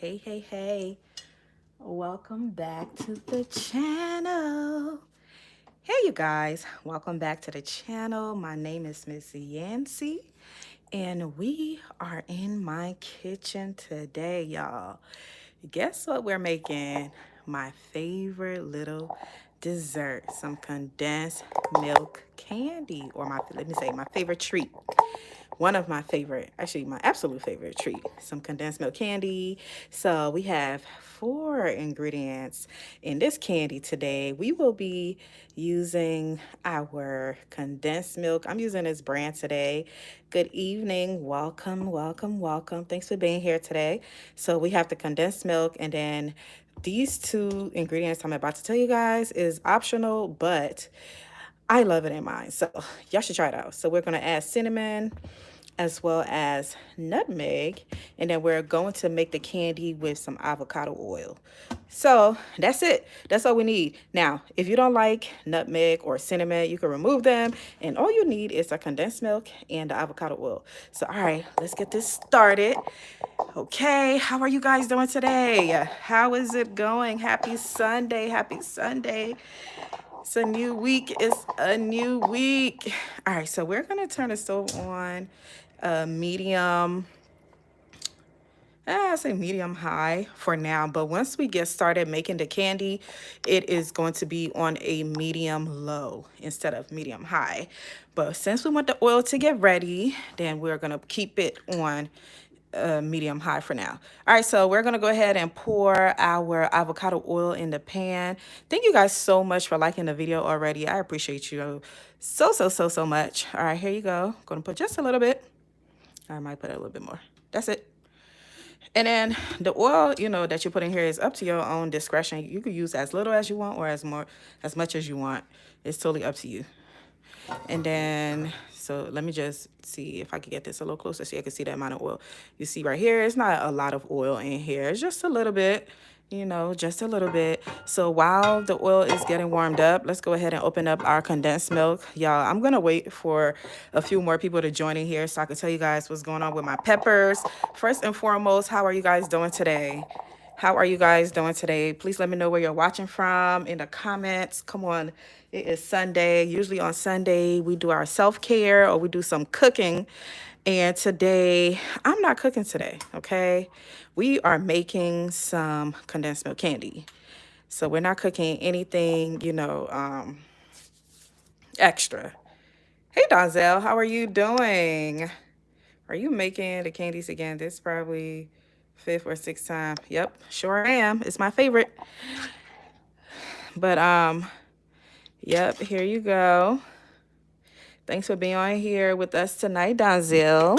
Hey. Welcome back to the channel. Hey, you guys. Welcome back to the channel. My name is Miss Yancy, and we are in my kitchen today, y'all. Guess what we're making? My favorite little dessert, some condensed milk candy, or let me say my favorite treat. One of my favorite, actually my absolute favorite treat, some condensed milk candy. So we have 4 ingredients in this candy today. We will be using our condensed milk. I'm using this brand today. Good evening. Welcome. Thanks for being here today. So we have the condensed milk, and then these 2 ingredients I'm about to tell you guys is optional, but I love it in mine. So y'all should try it out. So we're going to add cinnamon as well as nutmeg, and then we're going to make the candy with some avocado oil. So that's it. That's all we need. Now, if you don't like nutmeg or cinnamon, you can remove them, and all you need is a condensed milk and the avocado oil. So all right, let's get this started. Okay, how are you guys doing today? How is it going? Happy Sunday. It's a new week. It's a new week. All right, so we're gonna turn the stove on medium. I say medium high for now, but once we get started making the candy, it is going to be on a medium low instead of medium high. But since we want the oil to get ready, then we're gonna keep it on medium high for now. All right, so we're gonna go ahead and pour our avocado oil in the pan. Thank you guys so much for liking the video already. I appreciate you so much. All right, here you go. Gonna put just a little bit. I might put a little bit more. That's it. And then the oil, that you put in here is up to your own discretion. You can use as little as you want or as much as you want. It's totally up to you. And then, so let me just see if I can get this a little closer so you can see the amount of oil. You see right here, it's not a lot of oil in here. It's just a little bit, just a little bit. So while the oil is getting warmed up, let's go ahead and open up our condensed milk. Y'all, I'm going to wait for a few more people to join in here so I can tell you guys what's going on with my peppers. First and foremost, how are you guys doing today? Please let me know where you're watching from in the comments. Come on. It is Sunday. Usually on Sunday, we do our self-care or we do some cooking. And today, I'm not cooking today, okay? We are making some condensed milk candy. So we're not cooking anything, extra. Hey, Donzel, how are you doing? Are you making the candies again? This is probably 5th or 6th time. Yep, sure am. It's my favorite. But yep, here you go. Thanks for being on here with us tonight, Donzel.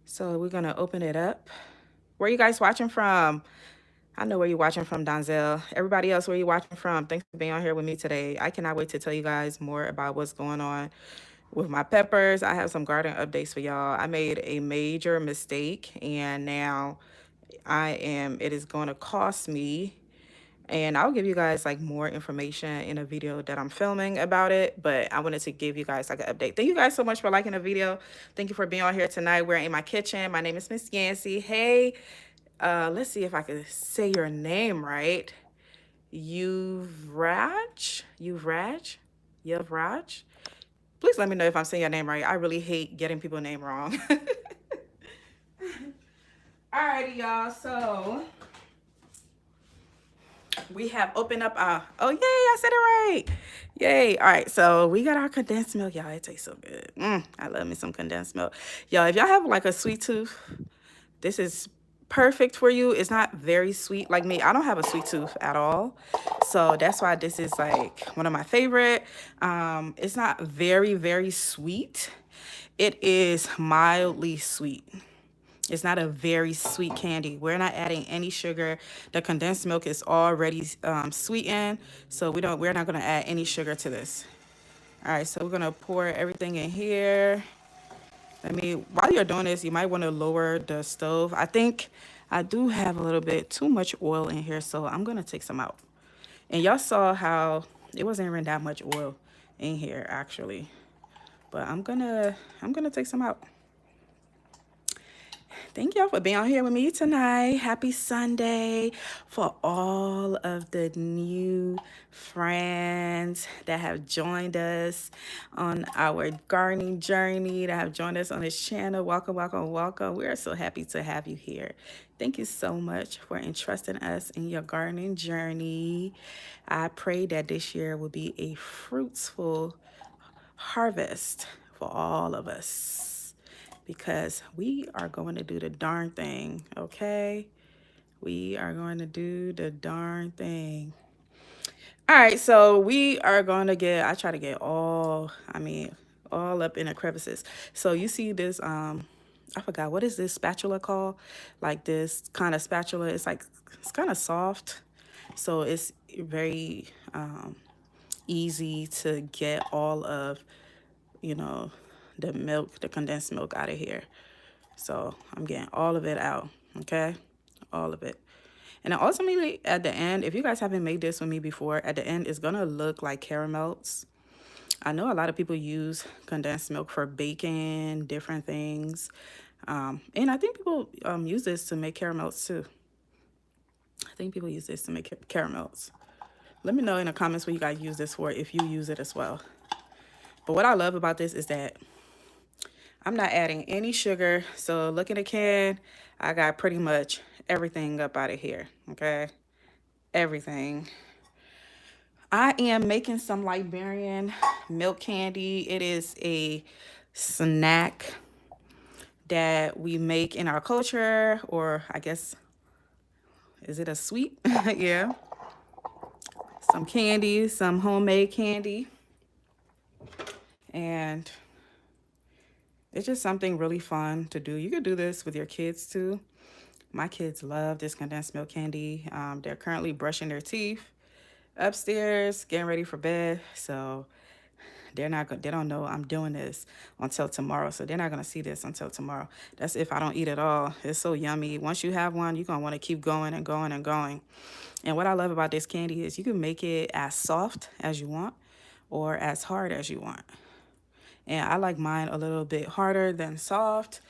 So we're gonna open it up. Where are you guys watching from? I know where you're watching from, Donzel. Everybody else, where you watching from? Thanks for being on here with me today. I cannot wait to tell you guys more about what's going on with my peppers. I have some garden updates for y'all. I made a major mistake, and now it is going to cost me, and I'll give you guys like more information in a video that I'm filming about it, but I wanted to give you guys like an update. Thank you guys so much for liking the video. Thank you for being on here tonight. We're in my kitchen. My name is Miss Yancy. Hey, let's see if I can say your name right. Yuvraj. Please let me know if I'm saying your name right. I really hate getting people's name wrong. Alrighty, y'all. So we have opened up our, oh, yay, I said it right. Yay. All right, so we got our condensed milk. Y'all, it tastes so good. I love me some condensed milk. Y'all, if y'all have like a sweet tooth, this is perfect for you. It's not very sweet like me. I don't have a sweet tooth at all. So that's why this is like one of my favorite. It's not very sweet. It is mildly sweet. It's not a very sweet candy. We're not adding any sugar. The condensed milk is already sweetened, so we're not gonna add any sugar to this. All right, so we're gonna pour everything in here. While you're doing this, you might want to lower the stove. I think I do have a little bit too much oil in here, so I'm gonna take some out. And y'all saw how it wasn't even that much oil in here actually, but I'm gonna take some out. Thank y'all for being on here with me tonight. Happy Sunday for all of the new friends that have joined us on our gardening journey, that have joined us on this channel. Welcome, welcome, welcome. We are so happy to have you here. Thank you so much for entrusting us in your gardening journey. I pray that this year will be a fruitful harvest for all of us because we are going to do the darn thing, okay? We are going to do the darn thing. All right, so we are going to get, I try to get all up in the crevices. So you see this, I forgot, what is this spatula called? Like this kind of spatula, it's like, it's kind of soft. So it's very easy to get all of, you know, the milk, the condensed milk out of here. So I'm getting all of it out, okay? All of it. And then ultimately at the end, if you guys haven't made this with me before, at the end it's gonna look like caramels. I know a lot of people use condensed milk for baking, different things. And I think people use this to make caramels too. I think people use this to make caramels. Let me know in the comments what you guys use this for, if you use it as well. But what I love about this is that I'm not adding any sugar. So look in the can. I got pretty much everything up out of here. Okay. Everything. I am making some Liberian milk candy. It is a snack that we make in our culture, or I guess, is it a sweet? Yeah. Some candy, some homemade candy. And it's just something really fun to do. You could do this with your kids too. My kids love this condensed milk candy. They're currently brushing their teeth upstairs, getting ready for bed. So they don't know I'm doing this until tomorrow. So they're not gonna see this until tomorrow. That's if I don't eat it all. It's so yummy. Once you have one, you're gonna want to keep going and going and going. And what I love about this candy is you can make it as soft as you want or as hard as you want. And I like mine a little bit harder than soft.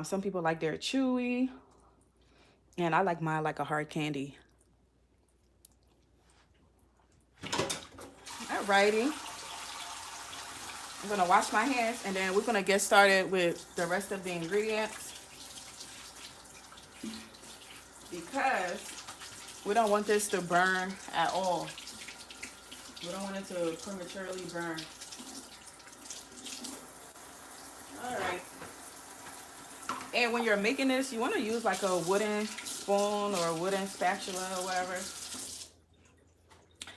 Some people like their chewy. And I like mine like a hard candy. Alrighty. I'm gonna wash my hands and then we're gonna get started with the rest of the ingredients because we don't want this to burn at all. We don't want it to prematurely burn. Alright. And when you're making this, you want to use like a wooden spoon or a wooden spatula or whatever.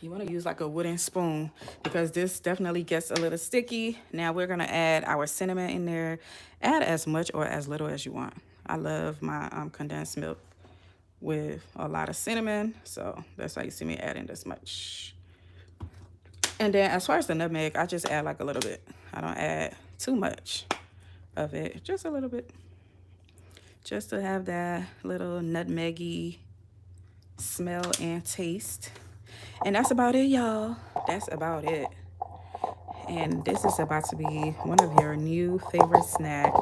You want to use like a wooden spoon because this definitely gets a little sticky. Now we're going to add our cinnamon in there. Add as much or as little as you want. I love my condensed milk with a lot of cinnamon. So that's why you see me adding this much. And then as far as the nutmeg, I just add like a little bit. I don't add too much of it, just a little bit. Just to have that little nutmeggy smell and taste. And that's about it, y'all. That's about it. And this is about to be one of your new favorite snack.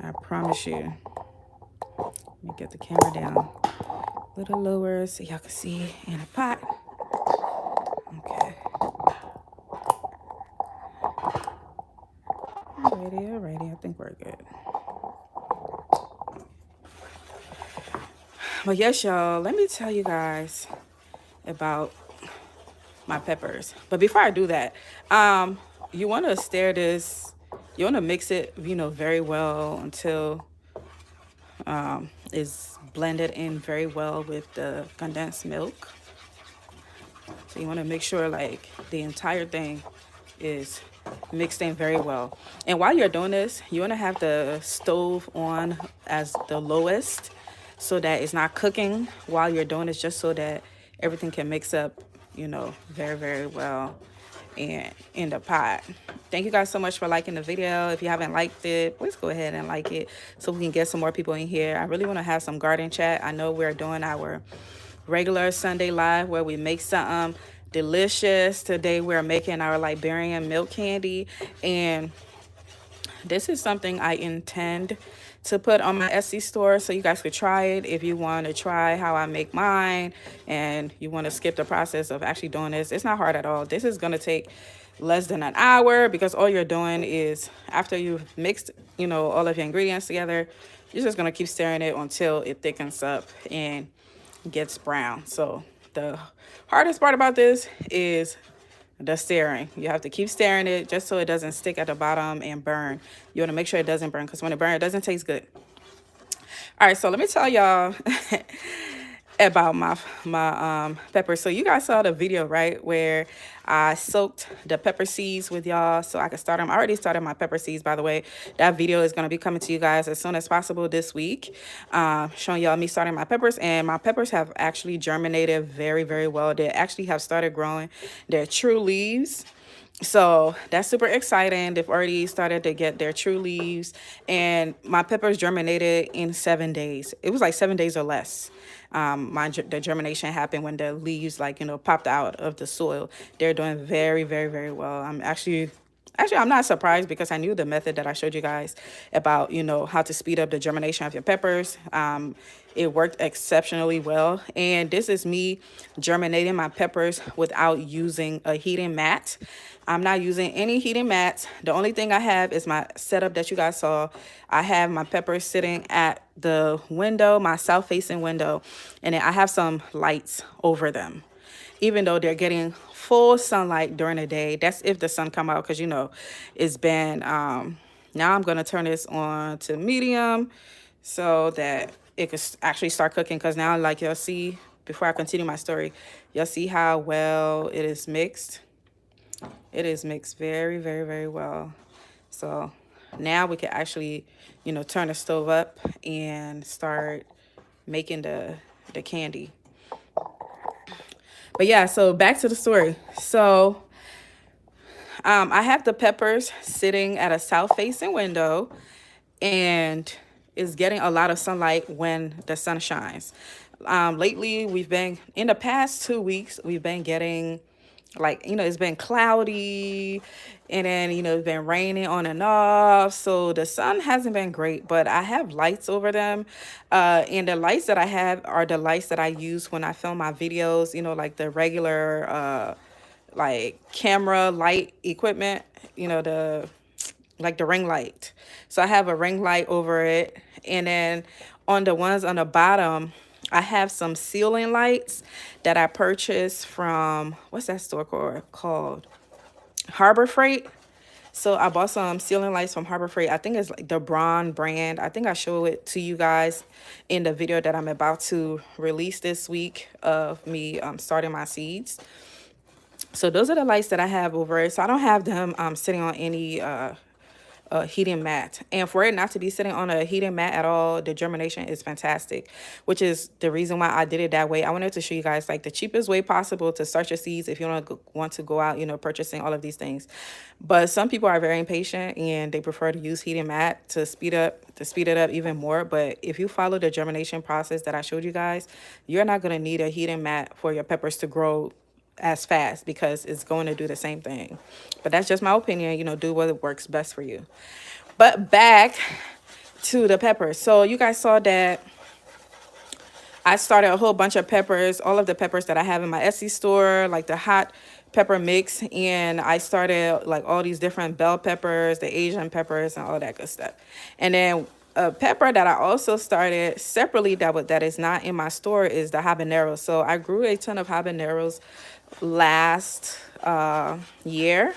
I promise you. Let me get the camera down a little lower so y'all can see in a pot. Okay. Alrighty. I think we're good. But yes, y'all, let me tell you guys about my peppers. But before I do that, you want to stir this. You want to mix it, very well until it's blended in very well with the condensed milk. So you want to make sure like the entire thing is mixed in very well. And while you're doing this, you want to have the stove on as the lowest so that it's not cooking while you're doing this, just so that everything can mix up, very, very well and in the pot. Thank you guys so much for liking the video. If you haven't liked it, please go ahead and like it so we can get some more people in here. I really want to have some garden chat. I know we're doing our regular Sunday live where we make something delicious. Today we're making our Liberian milk candy, and this is something I intend to put on my Etsy store so you guys could try it if you want to try how I make mine and you want to skip the process of actually doing this. It's not hard at all. This is going to take less than an hour because all you're doing is after you've mixed, all of your ingredients together, you're just going to keep stirring it until it thickens up and gets brown. So the hardest part about this is the stirring. You have to keep stirring it just so it doesn't stick at the bottom and burn. You want to make sure it doesn't burn because when it burns, it doesn't taste good. All right, so let me tell y'all about my peppers. So you guys saw the video, right, where I soaked the pepper seeds with y'all so I could start them. I already started my pepper seeds, by the way. That video is going to be coming to you guys as soon as possible this week, showing y'all me starting my peppers. And my peppers have actually germinated very, very well. They actually have started growing their true leaves. So that's super exciting. They've already started to get their true leaves, and my peppers germinated in 7 days. It was like 7 days or less. The germination happened when the leaves popped out of the soil. They're doing very, very, very well. Actually, I'm not surprised because I knew the method that I showed you guys about, how to speed up the germination of your peppers. It worked exceptionally well. And this is me germinating my peppers without using a heating mat. I'm not using any heating mats. The only thing I have is my setup that you guys saw. I have my peppers sitting at the window, my south-facing window, and then I have some lights over them. Even though they're getting full sunlight during the day, that's if the sun come out, because it's been now I'm gonna turn this on to medium so that it could actually start cooking, because now, like, you'll see before I continue my story, you'll see how well it is mixed. It is mixed very, very, very well. So now we can actually turn the stove up and start making the candy. But yeah, so back to the story. So I have the peppers sitting at a south-facing window, and it's getting a lot of sunlight when the sun shines. Lately, in the past 2 weeks, we've been getting, it's been cloudy, and then, it's been raining on and off. So the sun hasn't been great, but I have lights over them. And the lights that I have are the lights that I use when I film my videos, like the regular, camera light equipment, the ring light. So I have a ring light over it. And then on the ones on the bottom, I have some ceiling lights that I purchased from, what's that store called? Harbor Freight. So I bought some ceiling lights from Harbor Freight. I think it's like the Braun brand. I think I show it to you guys in the video that I'm about to release this week of me starting my seeds. So those are the lights that I have over it. So I don't have them sitting on any heating mat. And for it not to be sitting on a heating mat at all, the germination is fantastic, which is the reason why I did it that way. I wanted to show you guys like the cheapest way possible to start your seeds if you want to go out, purchasing all of these things. But some people are very impatient and they prefer to use heating mat to speed it up even more. But if you follow the germination process that I showed you guys, you're not going to need a heating mat for your peppers to grow as fast, because it's going to do the same thing. But that's just my opinion. Do what works best for you. But back to the peppers. So you guys saw that I started a whole bunch of peppers, all of the peppers that I have in my Etsy store, like the hot pepper mix. And I started like all these different bell peppers, the Asian peppers, and all that good stuff. And then a pepper that I also started separately that is not in my store is the habaneros. So I grew a ton of habaneros last year,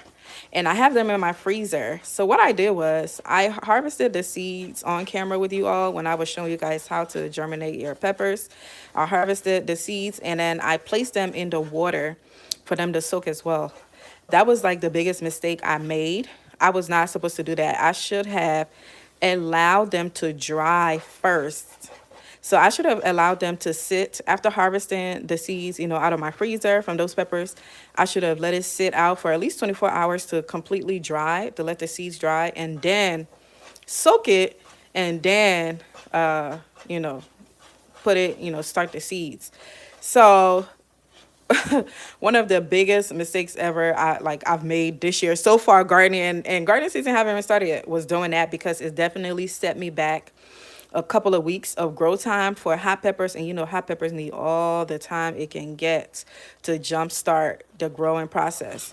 and I have them in my freezer. So what I did was I harvested the seeds on camera with you all when I was showing you guys how to germinate your peppers. I harvested the seeds and then I placed them in the water for them to soak as well. That was like the biggest mistake I made. I was not supposed to do that. I should have allowed them to dry first. So I should have allowed them to sit after harvesting the seeds, out of my freezer from those peppers. I should have let it sit out for at least 24 hours to completely dry, to let the seeds dry, and then soak it, and then, put it, start the seeds. So one of the biggest mistakes ever I've made this year so far gardening, and gardening season haven't even started yet, was doing that because it definitely set me back a couple of weeks of grow time for hot peppers. And hot peppers need all the time it can get to jumpstart the growing process.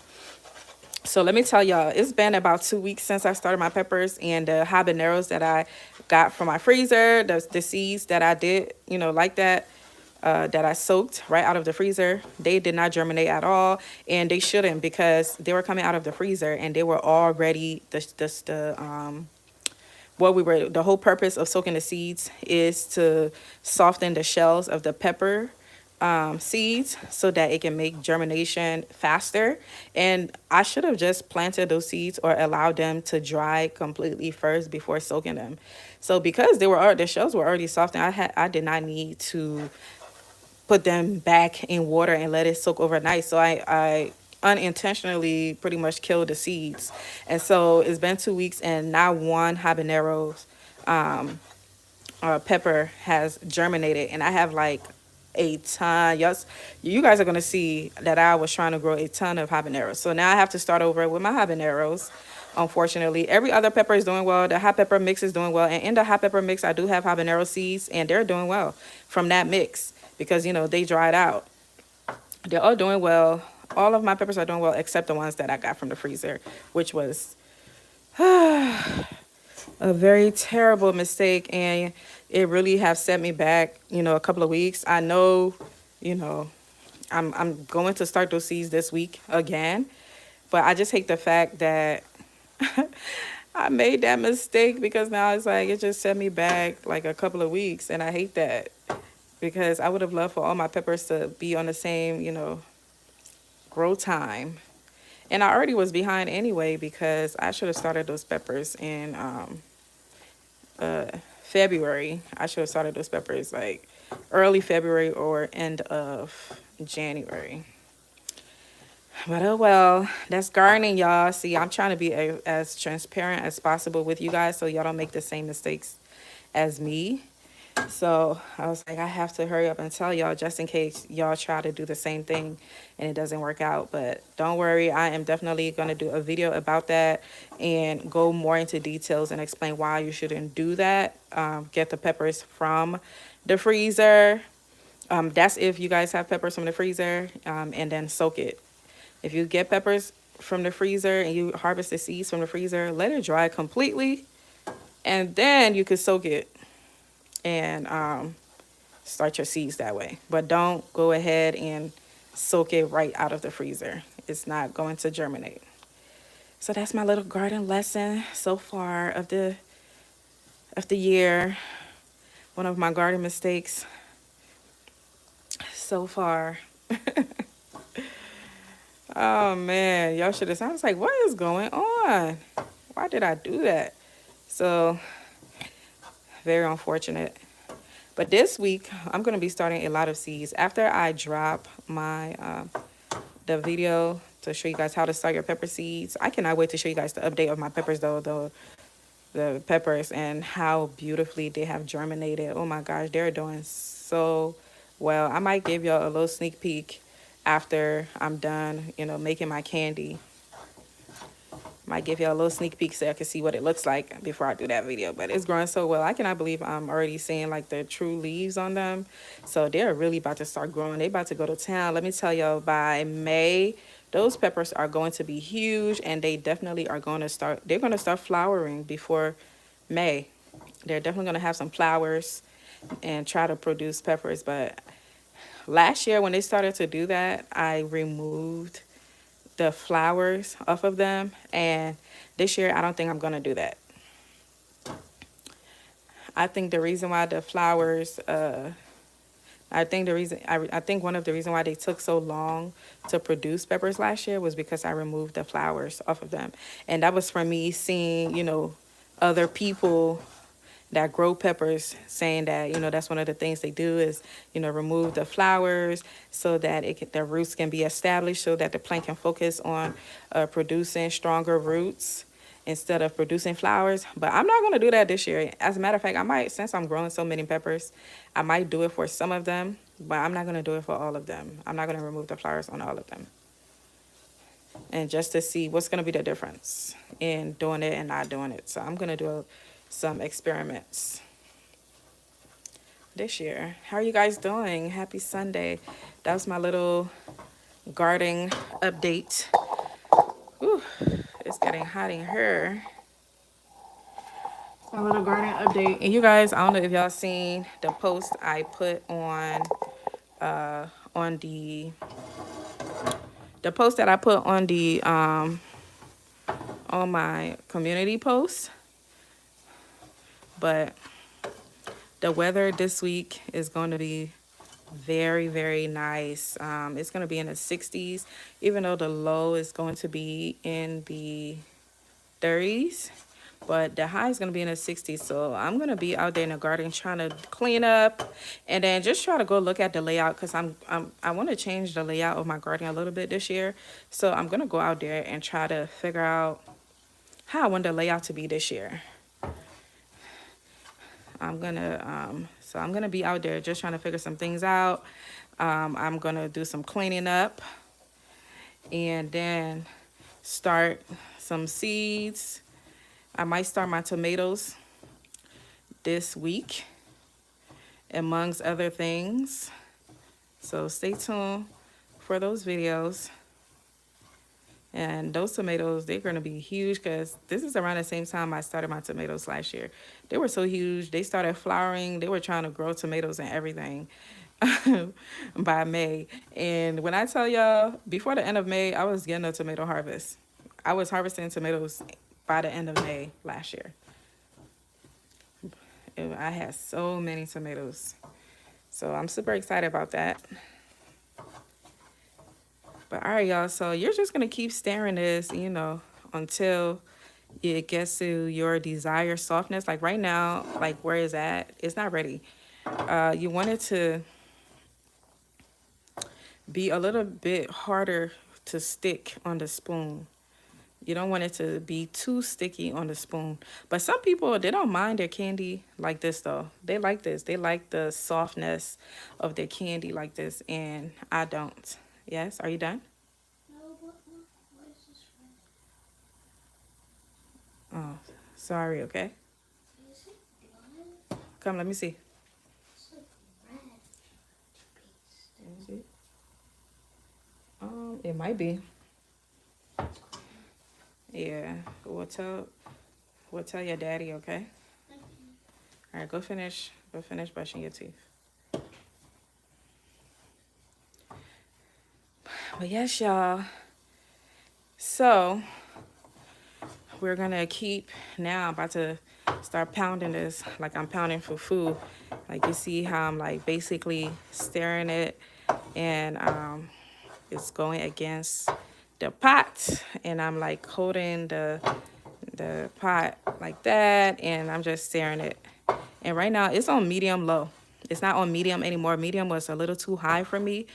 So let me tell y'all, it's been about 2 weeks since I started my peppers, and the habaneros that I got from my freezer, the seeds that I did, like that, that I soaked right out of the freezer, they did not germinate at all, and they shouldn't, because they were coming out of the freezer and they were already the whole purpose of soaking the seeds is to soften the shells of the pepper seeds so that it can make germination faster. And I should have just planted those seeds or allowed them to dry completely first before soaking them. So because the shells were already soft, and I did not need to put them back in water and let it soak overnight. So I unintentionally pretty much killed the seeds. And so it's been 2 weeks and not one habanero pepper has germinated. And I have like a ton. Yes, you guys are going to see that I was trying to grow a ton of habaneros. So now I have to start over with my habaneros. Unfortunately, every other pepper is doing well. The hot pepper mix is doing well. And in the hot pepper mix, I do have habanero seeds, and they're doing well from that mix because, they dried out. They're all doing well. All of my peppers are doing well except the ones that I got from the freezer, which was a very terrible mistake, and it really have set me back, a couple of weeks. I know, you know, I'm going to start those seeds this week again, but I just hate the fact that I made that mistake, because now it's like it just set me back like a couple of weeks, and I hate that because I would have loved for all my peppers to be on the same, grow time. And I already was behind anyway because I should have started those peppers in February. I should have started those peppers like early February or end of January. But oh well, that's gardening, y'all. See, I'm trying to be as transparent as possible with you guys so y'all don't make the same mistakes as me. So I was like, I have to hurry up and tell y'all just in case y'all try to do the same thing and it doesn't work out. But don't worry, I am definitely going to do a video about that and go more into details and explain why you shouldn't do that. Get the peppers from the freezer. That's if you guys have peppers from the freezer, and then soak it. If you get peppers from the freezer and you harvest the seeds from the freezer, let it dry completely, and then you could soak it and start your seeds that way. But don't go ahead and soak it right out of the freezer. It's not going to germinate. So that's my little garden lesson so far of the year. One of my garden mistakes so far. Oh man, y'all should have. I was like, what is going on? Why did I do that? So very unfortunate. But this week, I'm going to be starting a lot of seeds. After I drop my the video to show you guys how to start your pepper seeds, I cannot wait to show you guys the update of my peppers, though, the peppers, and how beautifully they have germinated. Oh my gosh, they're doing so well. I might give y'all a little sneak peek after I'm done, making my candy. Might give y'all a little sneak peek so I can see what it looks like before I do that video. But it's growing so well. I cannot believe I'm already seeing like the true leaves on them. So they're really about to start growing. They about to go to town. Let me tell y'all, by May, those peppers are going to be huge, and they definitely are going to start, they're going to start flowering before May. They're definitely going to have some flowers and try to produce peppers. But last year when they started to do that, I removed the flowers off of them, and this year I don't think I'm gonna do that. I think the reason why the flowers I think one of the reason why they took so long to produce peppers last year was because I removed the flowers off of them. And that was from me seeing, other people that grow peppers saying that, that's one of the things they do is, remove the flowers so that the roots can be established, so that the plant can focus on producing stronger roots instead of producing flowers. But I'm not going to do that this year. As a matter of fact, I might, since I'm growing so many peppers, I might do it for some of them. but I'm not going to do it for all of them. I'm not going to remove the flowers on all of them. And just to see what's going to be the difference in doing it and not doing it. So I'm going to do some experiments this year. How are you guys doing? Happy Sunday. That was my little gardening update. Whew, it's getting hot in here. My little garden update. And you guys, I don't know if y'all seen the post I put on the post that I put on the on my community post. But the weather this week is going to be very, very nice. It's going to be in the 60s, even though the low is going to be in the 30s. But the high is going to be in the 60s. So I'm going to be out there in the garden trying to clean up and then just try to go look at the layout because I want to change the layout of my garden a little bit this year. So I'm going to go out there and try to figure out how I want the layout to be this year. I'm gonna be out there just trying to figure some things out. I'm gonna do some cleaning up and then start some seeds. I might start my tomatoes this week, amongst other things. So stay tuned for those videos. And those tomatoes, they're going to be huge because this is around the same time I started my tomatoes last year. They were so huge. They started flowering. They were trying to grow tomatoes and everything by May. And when I tell y'all, before the end of May, I was getting a tomato harvest. I was harvesting tomatoes by the end of May last year. I had so many tomatoes. So I'm super excited about that. But all right, y'all, so you're just going to keep staring this, until it gets to your desired softness. Like right now, like where it's at, it's not ready. You want it to be a little bit harder to stick on the spoon. You don't want it to be too sticky on the spoon. But some people, they don't mind their candy like this, though. They like this. They like the softness of their candy like this, and I don't. Yes, are you done? No, what is this red? Oh, sorry, okay. Is it blood? Come, let me see. It's like red paste. Is it? It might be. Yeah, we'll tell your daddy, okay? All right, go finish brushing your teeth. But yes, y'all. So we're gonna keep now. I'm about to start pounding this like I'm pounding for food. Like you see how I'm like basically stirring it, and it's going against the pot, and I'm like holding the pot like that, and I'm just stirring it. And right now it's on medium low. It's not on medium anymore. Medium was a little too high for me,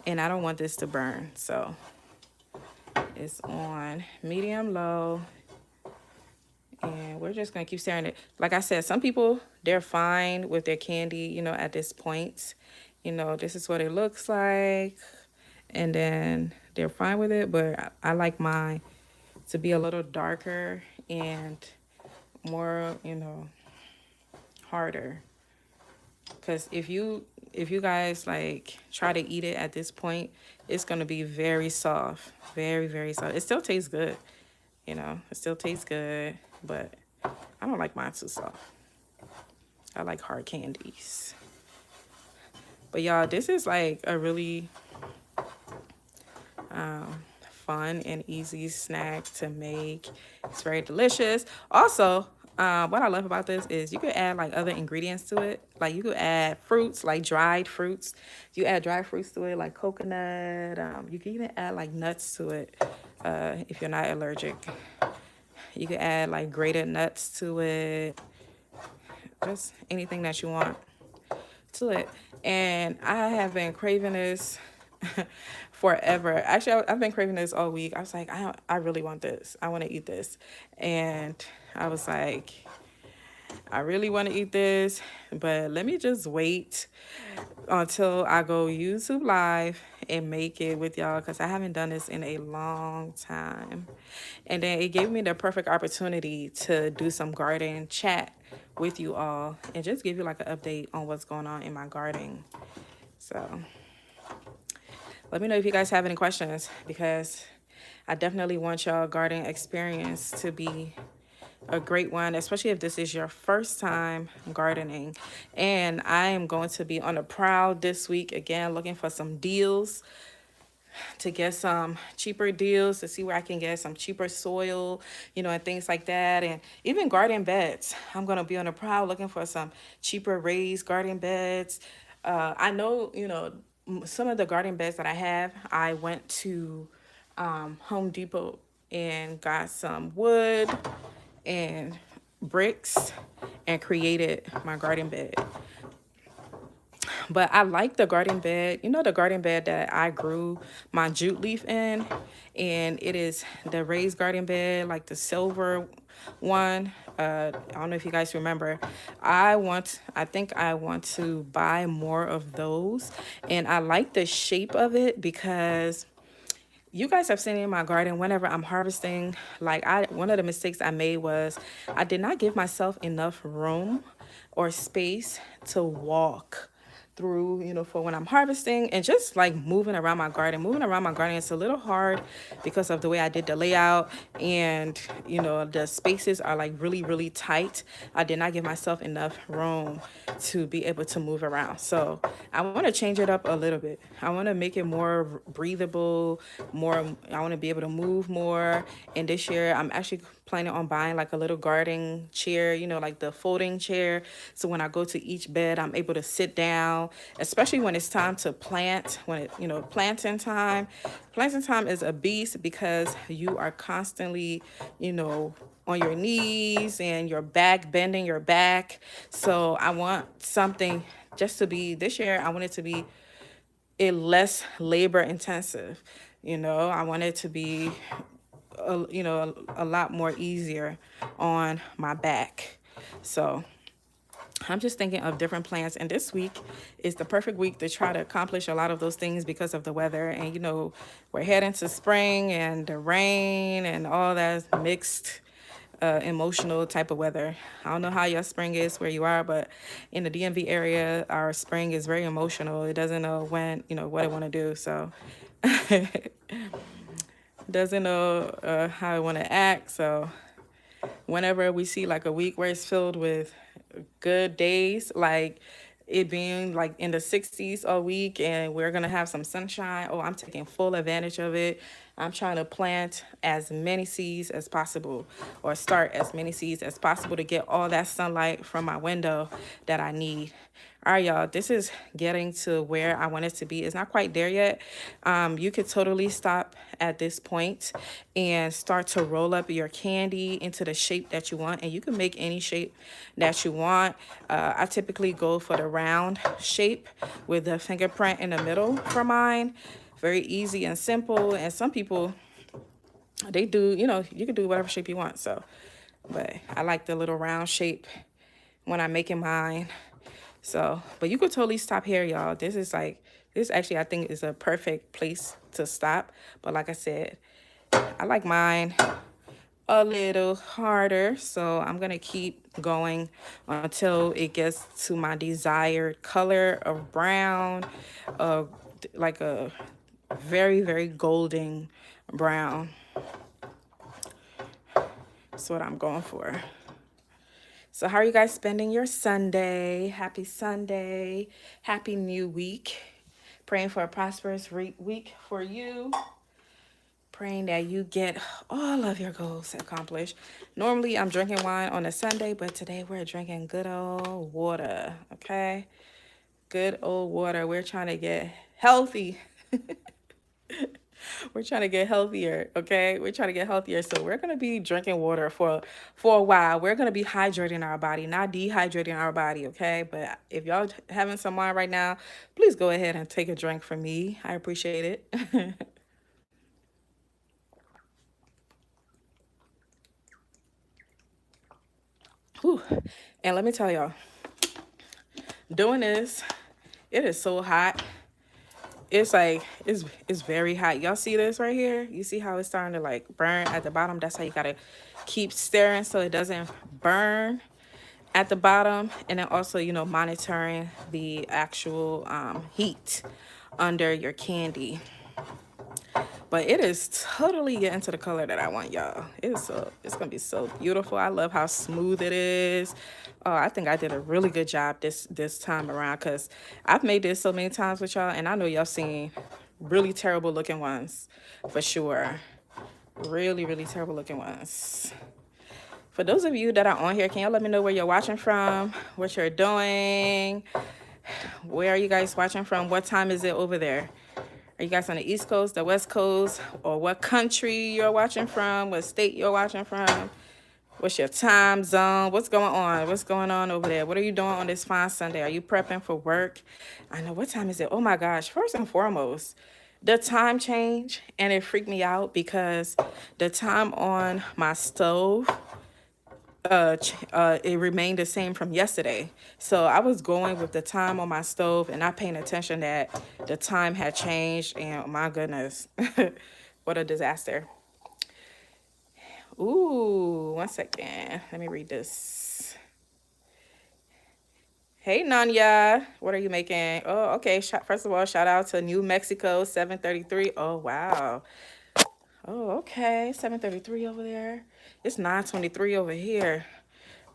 and I don't want this to burn. So it's on medium low, and we're just gonna keep stirring it. Like I said, some people, they're fine with their candy, at this point. This is what it looks like, and then they're fine with it. But I like mine to be a little darker and more, harder. Because if you guys like try to eat it at this point, it's gonna be very soft, very, very soft. It still tastes good, it still tastes good, but I don't like mine too soft. I like hard candies. But y'all, this is like a really fun and easy snack to make. It's very delicious. Also, what I love about this is you could add like other ingredients to it. Like you could add fruits, like dried fruits. You add dried fruits to it, like coconut. You can even add like nuts to it if you're not allergic. You could add like grated nuts to it. Just anything that you want to it. And I have been craving this forever. Actually, I've been craving this all week. I was like, I really want this. I want to eat this. And I was like, I really want to eat this, but let me just wait until I go YouTube live and make it with y'all because I haven't done this in a long time. And then it gave me the perfect opportunity to do some garden chat with you all and just give you like an update on what's going on in my garden. So let me know if you guys have any questions because I definitely want y'all garden experience to be a great one, especially if this is your first time gardening. And I am going to be on the prowl this week again, looking for some deals to get some cheaper deals to see where I can get some cheaper soil, and things like that. And even garden beds. I'm going to be on the prowl looking for some cheaper raised garden beds. I know, some of the garden beds that I have, I went to Home Depot and got some wood and bricks and created my garden bed. But I like the garden bed. The garden bed that I grew my jute leaf in, and it is the raised garden bed, like the silver one. I don't know if you guys remember. I think I want to buy more of those, and I like the shape of it because you guys have seen in my garden whenever I'm harvesting, like one of the mistakes I made was I did not give myself enough room or space to walk through, for when I'm harvesting and just like moving around my garden. Moving around my garden is a little hard because of the way I did the layout, and the spaces are like really, really tight. I did not give myself enough room to be able to move around. So I want to change it up a little bit. I want to make it more breathable, I want to be able to move more. And this year I'm actually planning on buying like a little garden chair, like the folding chair. So when I go to each bed, I'm able to sit down, especially when it's time to plant, when it, planting time. Planting time is a beast because you are constantly, on your knees and your back, bending your back. So I want something just to be, this year, I want it to be less labor intensive. I want it to be a lot more easier on my back. So I'm just thinking of different plans. And this week is the perfect week to try to accomplish a lot of those things because of the weather. And, we're heading to spring and the rain and all that mixed emotional type of weather. I don't know how your spring is where you are, but in the DMV area, our spring is very emotional. It doesn't know when, what it want to do. So doesn't know how I want to act. So whenever we see like a week where it's filled with good days, like it being like in the 60s all week and we're gonna have some sunshine, oh, I'm taking full advantage of it. I'm trying to plant as many seeds as possible or start as many seeds as possible to get all that sunlight from my window that I need. All right, y'all, this is getting to where I want it to be. It's not quite there yet. You could totally stop at this point and start to roll up your candy into the shape that you want. And you can make any shape that you want. I typically go for the round shape with the fingerprint in the middle for mine. Very easy and simple. And some people, they do, you can do whatever shape you want. So, but I like the little round shape when I'm making mine. So, but you could totally stop here, y'all. This actually, I think, is a perfect place to stop. But like I said, I like mine a little harder. So I'm going to keep going until it gets to my desired color of brown, uh, like a very, very golden brown. That's what I'm going for. So, how are you guys spending your Sunday? Happy Sunday. Happy new week. Praying for a prosperous week for you. Praying that you get all of your goals accomplished. Normally, I'm drinking wine on a Sunday, but today we're drinking good old water. Okay? Good old water. We're trying to get healthy. We're trying to get healthier, okay? We're trying to get healthier. So we're gonna be drinking water for a while. We're gonna be hydrating our body, not dehydrating our body, okay? But if y'all having some wine right now, please go ahead and take a drink from me. I appreciate it. Whew. And let me tell y'all, doing this, it is so hot. It's like it's very hot. Y'all see this right here? You see how it's starting to like burn at the bottom? That's how you gotta keep stirring so it doesn't burn at the bottom. And then also, monitoring the actual heat under your candy. But it is totally getting to the color that I want, y'all. It's gonna be so beautiful. I love how smooth it is. Oh, I think I did a really good job this time around because I've made this so many times with y'all, and I know y'all seen really terrible looking ones for sure. Really, really terrible looking ones. For those of you that are on here, can y'all let me know where you're watching from, what you're doing, where are you guys watching from, what time is it over there? Are you guys on the East Coast, the West Coast, or what country you're watching from, what state you're watching from? What's your time zone? What's going on? What's going on over there? What are you doing on this fine Sunday? Are you prepping for work? I know, what time is it? Oh my gosh. First and foremost, the time change, and it freaked me out because the time on my stove it remained the same from yesterday. So I was going with the time on my stove and not paying attention that the time had changed. And oh my goodness, what a disaster. Ooh, one second. Let me read this. Hey, Nanya, what are you making? Oh, okay. First of all, shout out to New Mexico 733. Oh, wow. Oh, okay. 733 over there. It's 923 over here.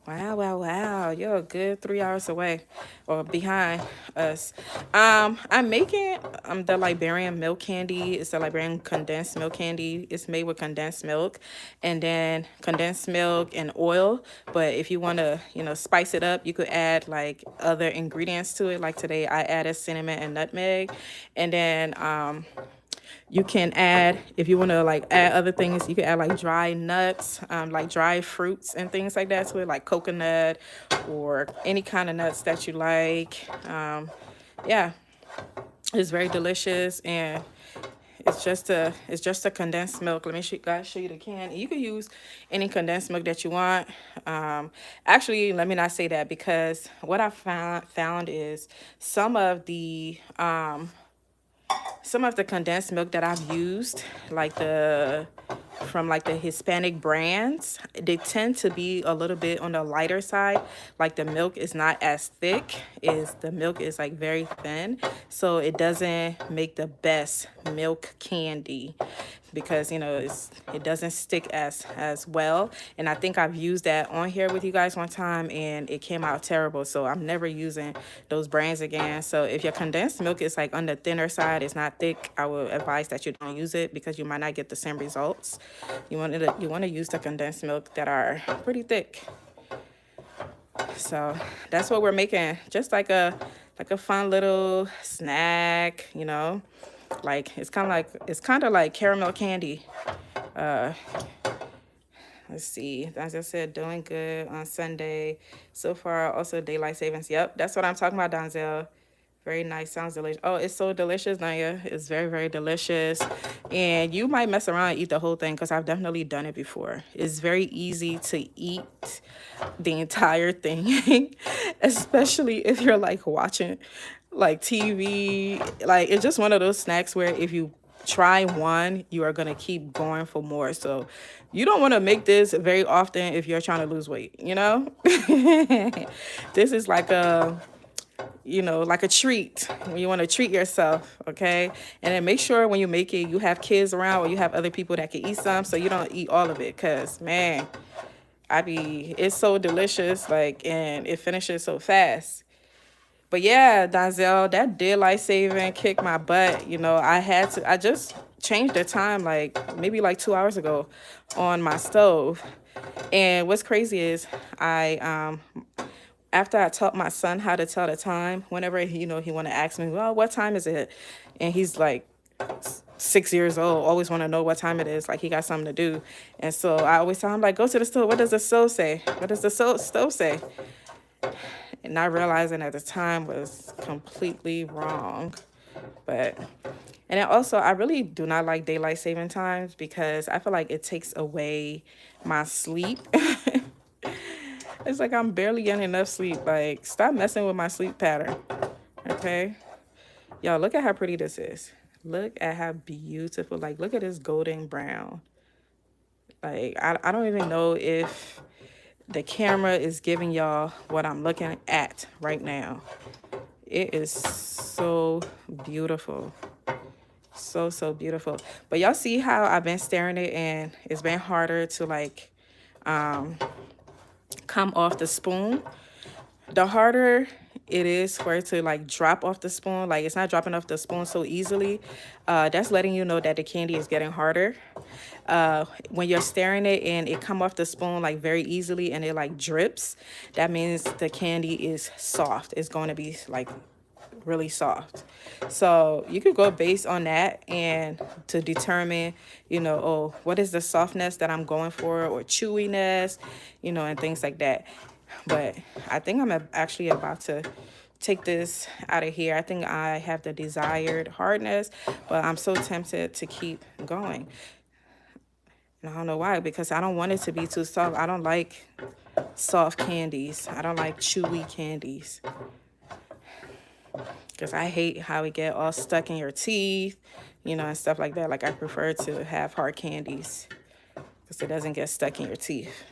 Wow, wow, wow. You're a good 3 hours away or behind us. I'm making the Liberian milk candy. It's the Liberian condensed milk candy. It's made with condensed milk and then condensed milk and oil. But if you want to, spice it up, you could add like other ingredients to it. Like today I added cinnamon and nutmeg. And then you can add, if you want to like add other things, you can add like dry nuts, like dry fruits and things like that to it, like coconut or any kind of nuts that you like. Yeah, it's very delicious, and it's just a condensed milk. Let me guys show you the can. You can use any condensed milk that you want. Actually, let me not say that because what I found is some of the condensed milk that I've used, like from like the Hispanic brands, they tend to be a little bit on the lighter side. Like the milk is not as thick, is the milk is like very thin. So it doesn't make the best milk candy because it doesn't stick as well. And I think I've used that on here with you guys one time and it came out terrible. So I'm never using those brands again. So if your condensed milk is like on the thinner side, it's not thick, I would advise that you don't use it because you might not get the same results. You want to use the condensed milk that are pretty thick. So that's what we're making. Just like a fun little snack. Like it's kind of like caramel candy. Let's see. As I said, doing good on Sunday. So far, also daylight savings. Yep, that's what I'm talking about, Donzel. Very nice. Sounds delicious. Oh, it's so delicious, Naya. It's very, very delicious. And you might mess around and eat the whole thing because I've definitely done it before. It's very easy to eat the entire thing, especially if you're like watching like TV. Like it's just one of those snacks where if you try one, you are gonna keep going for more. So you don't want to make this very often if you're trying to lose weight. This is like a treat when you want to treat yourself, okay? And then make sure when you make it, you have kids around or you have other people that can eat some so you don't eat all of it because, man, it's so delicious, like, and it finishes so fast. But yeah, Donzel, that daylight saving kicked my butt. I just changed the time like maybe like 2 hours ago on my stove. And what's crazy is after I taught my son how to tell the time, whenever he want to ask me, well, what time is it? And he's like 6 years old, always want to know what time it is, like he got something to do. And so I always tell him, like, go to the stove. What does the stove say? What does the stove say? And not realizing at the time was completely wrong. But and then also I really do not like daylight saving times because I feel like it takes away my sleep. It's like I'm barely getting enough sleep. Like, stop messing with my sleep pattern. Okay? Y'all, look at how pretty this is. Look at how beautiful. Like, look at this golden brown. Like, I don't even know if the camera is giving y'all what I'm looking at right now. It is so beautiful. So, so beautiful. But y'all see how I've been staring it and it's been harder to like come off the spoon. The harder it is for it to like drop off the spoon, like it's not dropping off the spoon so easily, that's letting you know that the candy is getting harder. When you're staring it and it come off the spoon like very easily and it like drips, that means the candy is soft. It's going to be like really soft. So you could go based on that and to determine, oh, what is the softness that I'm going for or chewiness, and things like that. But I think I'm actually about to take this out of here. I think I have the desired hardness, but I'm so tempted to keep going. And I don't know why, because I don't want it to be too soft. I don't like soft candies. I don't like chewy candies. Because I hate how it get all stuck in your teeth, and stuff like that. Like I prefer to have hard candies because it doesn't get stuck in your teeth.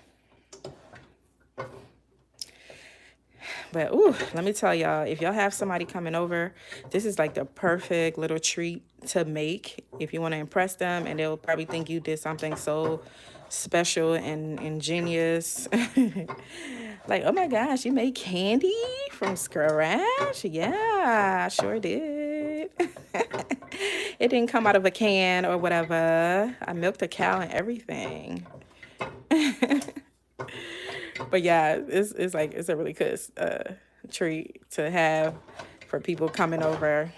But ooh, let me tell y'all, if y'all have somebody coming over, this is like the perfect little treat to make if you want to impress them, and they'll probably think you did something so special and ingenious. Like, oh my gosh, you made candy from scratch? Yeah, I sure did. It didn't come out of a can or whatever. I milked a cow and everything. But yeah, it's like it's a really good treat to have for people coming over.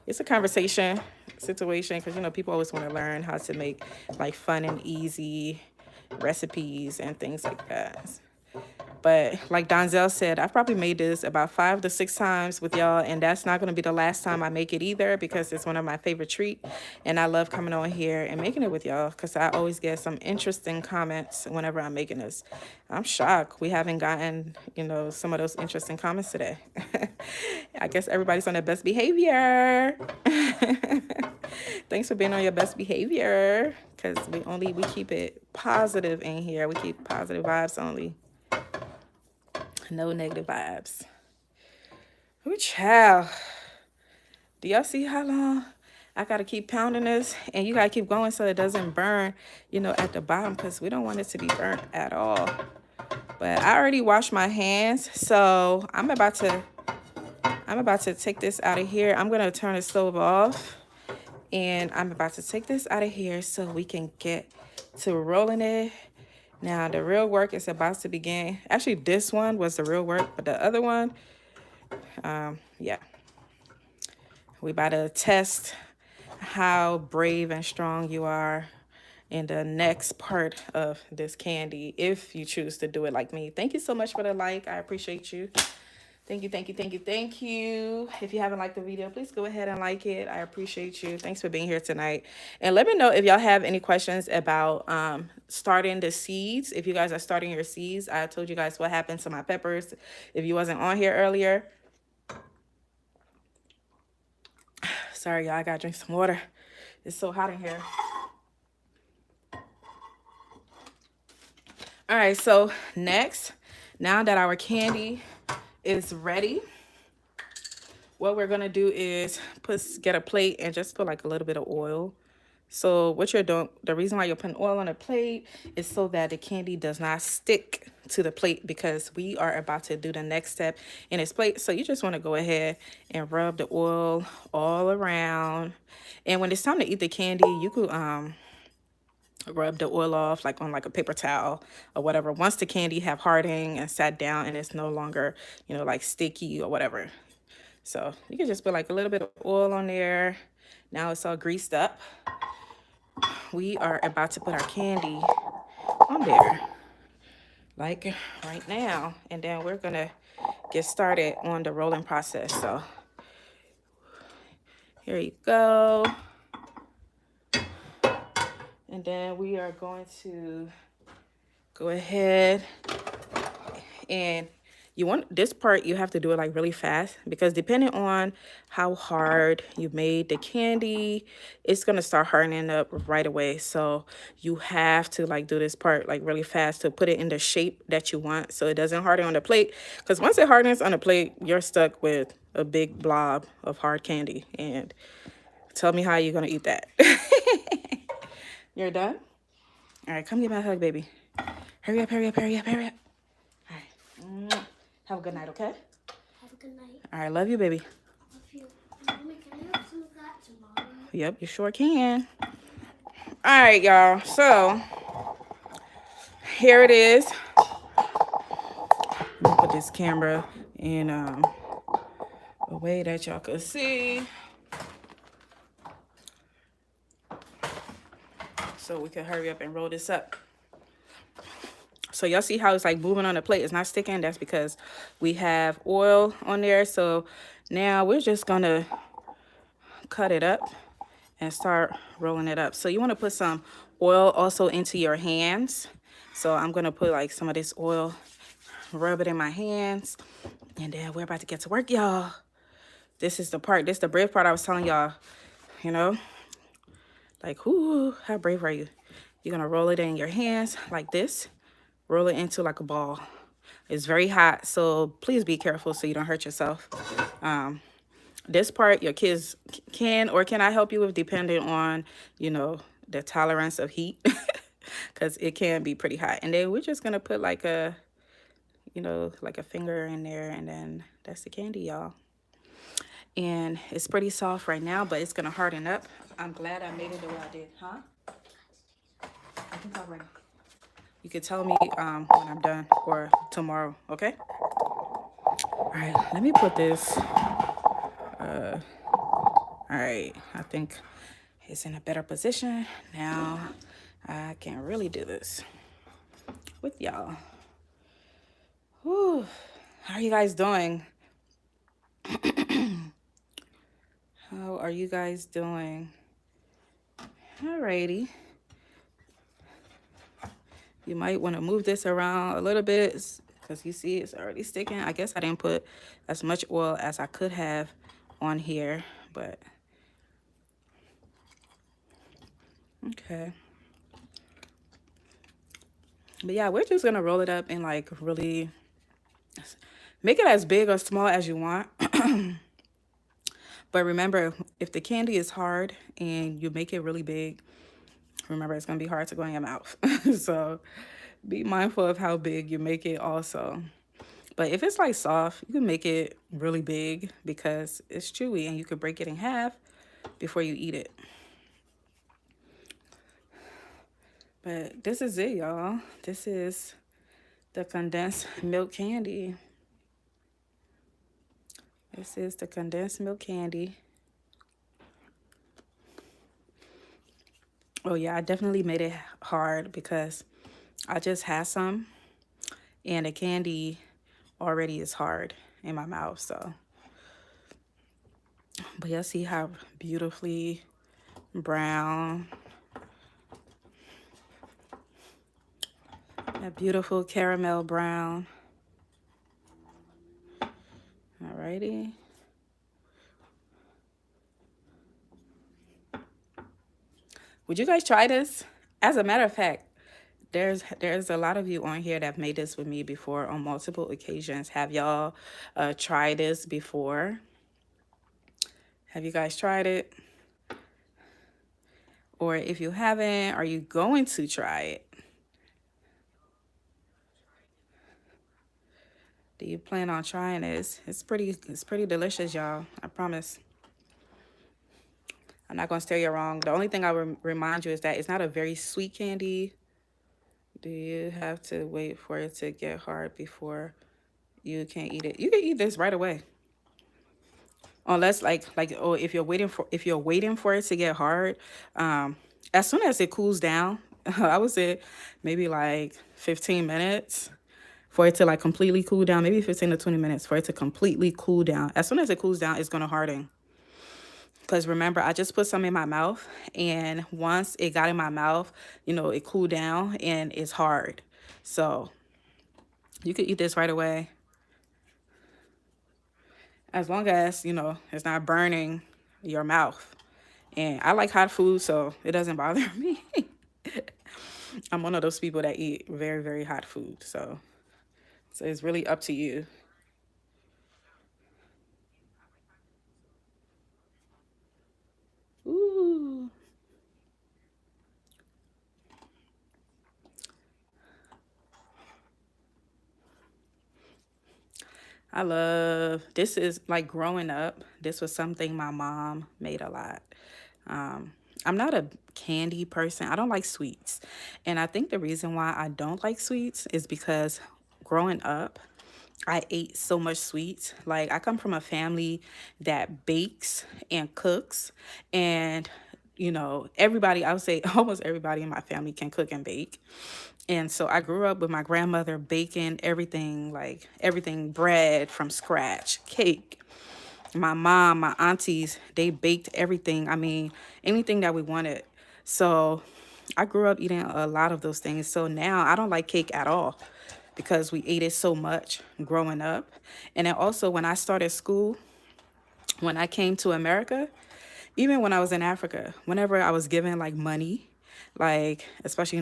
It's a conversation situation because people always want to learn how to make like fun and easy recipes and things like that. But like Donzel said, I've probably made this about 5 to 6 times with y'all, and that's not going to be the last time I make it either because it's one of my favorite treats, and I love coming on here and making it with y'all because I always get some interesting comments whenever I'm making this. I'm shocked we haven't gotten, some of those interesting comments today. I guess everybody's on their best behavior. Thanks for being on your best behavior because we keep it positive in here. We keep positive vibes only. No negative vibes. Ooh, child. Do y'all see how long I got to keep pounding this? And you got to keep going so it doesn't burn, at the bottom because we don't want it to be burnt at all. But I already washed my hands, so I'm about to take this out of here. I'm going to turn the stove off. And I'm about to take this out of here so we can get to rolling it. Now, the real work is about to begin. Actually, this one was the real work, but the other one, yeah. We about to test how brave and strong you are in the next part of this candy, if you choose to do it like me. Thank you so much for the like. I appreciate you. Thank you, thank you, thank you, thank you. If you haven't liked the video, please go ahead and like it. I appreciate you. Thanks for being here tonight. And let me know if y'all have any questions about starting the seeds. If you guys are starting your seeds, I told you guys what happened to my peppers. If you wasn't on here earlier. Sorry, y'all, I gotta drink some water. It's so hot in here. All right, so next, now that our candy is ready, what we're gonna do is get a plate and just put like a little bit of oil. So what you're doing, the reason why you're putting oil on a plate is so that the candy does not stick to the plate because we are about to do the next step in this plate. So you just want to go ahead and rub the oil all around. And when it's time to eat the candy, you could rub the oil off like on like a paper towel or whatever. Once the candy have hardened and sat down and it's no longer, like sticky or whatever. So you can just put like a little bit of oil on there. Now it's all greased up. We are about to put our candy on there like right now, and then we're gonna get started on the rolling process. So here you go. And then we are going to go ahead And you want this part, you have to do it like really fast, because depending on how hard you made the candy, it's gonna start hardening up right away. So you have to like do this part like really fast to put it in the shape that you want, so it doesn't harden on the plate. Because once it hardens on the plate, you're stuck with a big blob of hard candy. And tell me how you're gonna eat that. You're done? All right, come get my hug, baby. Hurry up, hurry up, hurry up, hurry up. All right. Have a good night, okay? Have a good night. All right, love you, baby. Love you. Mommy, can I have some of that tomorrow? Yep, you sure can. All right, y'all. So here it is. Let me put this camera in a way that y'all can see, so we can hurry up and roll this up. So y'all see how it's like moving on the plate. It's not sticking. That's because we have oil on there. So now we're just gonna cut it up and start rolling it up. So you want to put some oil also into your hands. So I'm gonna put like some of this oil, rub it in my hands, and then we're about to get to work, y'all. This is the part, this is the brave part I was telling y'all, you know, like, whoo, how brave are you? You're gonna roll it in your hands like this, roll it into like a ball. It's very hot, so please be careful so you don't hurt yourself. This part your kids can or cannot help you with, depending on, you know, the tolerance of heat, because it can be pretty hot. And then we're just gonna put like a, you know, like a finger in there, and then that's the candy, y'all. And it's pretty soft right now, but it's gonna harden up. I'm glad I made it the way I did, huh? I can talk right now. You can tell me when I'm done, or tomorrow, okay? All right, let me put this. All right, I think it's in a better position. Now I can really do this with y'all. Whew. How are you guys doing? How are you guys doing? Alrighty. You might want to move this around a little bit, because you see it's already sticking. I guess I didn't put as much oil as I could have on here, but okay. But yeah, we're just gonna roll it up and like really make it as big or small as you want. But remember, if the candy is hard and you make it really big, remember it's gonna be hard to go in your mouth. So be mindful of how big you make it also. But if it's like soft, you can make it really big because it's chewy, and you could break it in half before you eat it. But this is it, y'all. This is the condensed milk candy. This is the condensed milk candy. Oh yeah, I definitely made it hard because I just had some, and the candy already is hard in my mouth. So, but you'll see how beautifully brown, that beautiful caramel brown. Alrighty. Would you guys try this? As a matter of fact, there's a lot of you on here that have made this with me before on multiple occasions. Have y'all tried this before? Have you guys tried it? Or if you haven't, are you going to try it? Do you plan on trying this? It's pretty delicious, y'all. I promise. I'm not gonna steer you wrong. The only thing I will remind you is that it's not a very sweet candy. Do you have to wait for it to get hard before you can eat it? You can eat this right away. Unless like oh, if you're waiting for it to get hard, as soon as it cools down, I would say maybe like 15 minutes for it to like completely cool down. Maybe 15 to 20 minutes for it to completely cool down. As soon as it cools down, it's gonna harden. Because remember, I just put some in my mouth, and once it got in my mouth, you know, it cooled down and it's hard. So You could eat this right away, as long as, it's not burning your mouth. And I like hot food, so it doesn't bother me. I'm one of those people that eat very, very hot food. So it's really up to you. Ooh. I love this. Is like growing up, this was something my mom made a lot. Um, I'm not a candy person. I don't like sweets. And I think the reason why I don't like sweets is because growing up, I ate so much sweets. Like, I come from a family that bakes and cooks, and everybody, I would say almost everybody in my family can cook and bake. And so I grew up with my grandmother baking everything, like everything, bread from scratch, cake. My mom, my aunties, they baked everything. I mean, anything that we wanted. So I grew up eating a lot of those things. So now I don't like cake at all because we ate it so much growing up. And then also when I started school, when I came to America, even when I was in Africa, whenever I was given like money, like especially,